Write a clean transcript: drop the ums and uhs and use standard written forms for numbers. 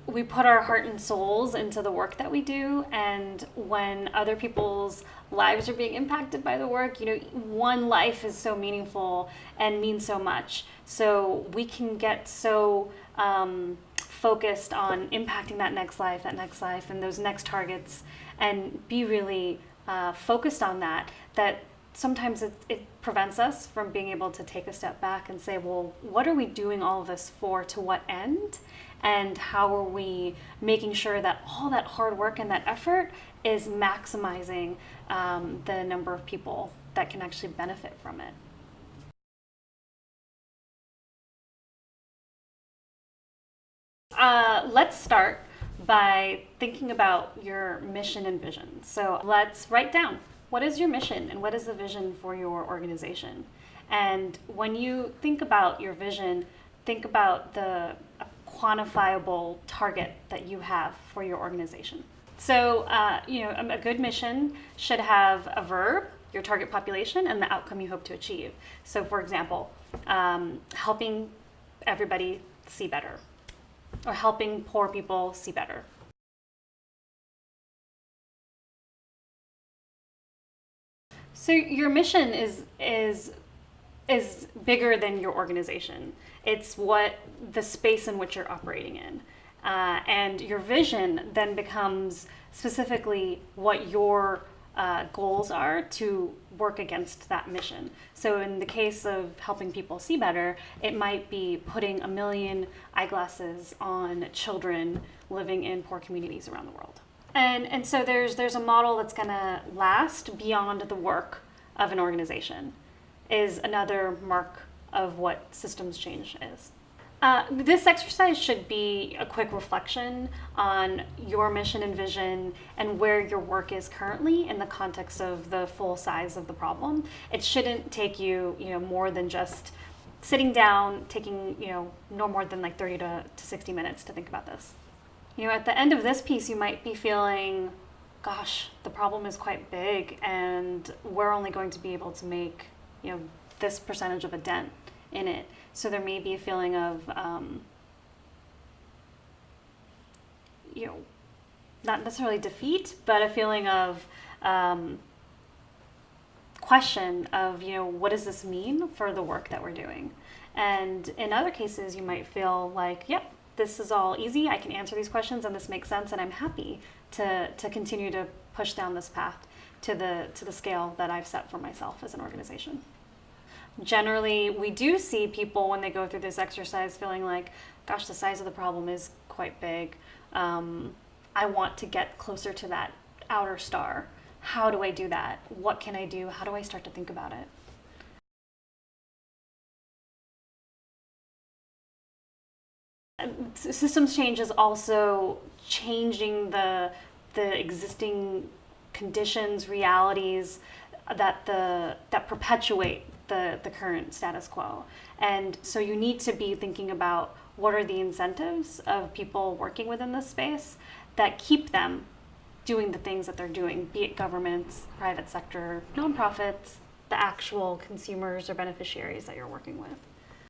We put our heart and souls into the work that we do, and when other people's lives are being impacted by the work, one life is so meaningful and means so much. So we can get so focused on impacting that next life, and those next targets, and be really focused on that sometimes it prevents us from being able to take a step back and say, well, what are we doing all of this for? To what end? And how are we making sure that all that hard work and that effort is maximizing the number of people that can actually benefit from it? Let's start by thinking about your mission and vision. So let's write down, what is your mission and what is the vision for your organization? And when you think about your vision, think about the quantifiable target that you have for your organization. So, a good mission should have a verb, your target population, and the outcome you hope to achieve. So, for example, helping everybody see better, or helping poor people see better. So your mission is bigger than your organization. It's what the space in which you're operating in. And your vision then becomes specifically what your goals are to work against that mission. So in the case of helping people see better, it might be putting 1 million eyeglasses on children living in poor communities around the world. And so there's a model that's going to last beyond the work of an organization, is another mark of what systems change is. This exercise should be a quick reflection on your mission and vision and where your work is currently in the context of the full size of the problem. It shouldn't take you, more than just sitting down, taking, no more than like 30 to 60 minutes to think about this. At the end of this piece, you might be feeling, gosh, the problem is quite big and we're only going to be able to make, this percentage of a dent in it. So there may be a feeling of, not necessarily defeat, but a feeling of question of, what does this mean for the work that we're doing? And in other cases, you might feel like, yep, this is all easy. I can answer these questions and this makes sense, and I'm happy to continue to push down this path to the scale that I've set for myself as an organization. Generally, we do see people when they go through this exercise feeling like, gosh, the size of the problem is quite big. I want to get closer to that outer star. How do I do that? What can I do? How do I start to think about it? Systems change is also changing the existing conditions, realities that perpetuate the current status quo. And so you need to be thinking about what are the incentives of people working within this space that keep them doing the things that they're doing, be it governments, private sector, nonprofits, the actual consumers or beneficiaries that you're working with.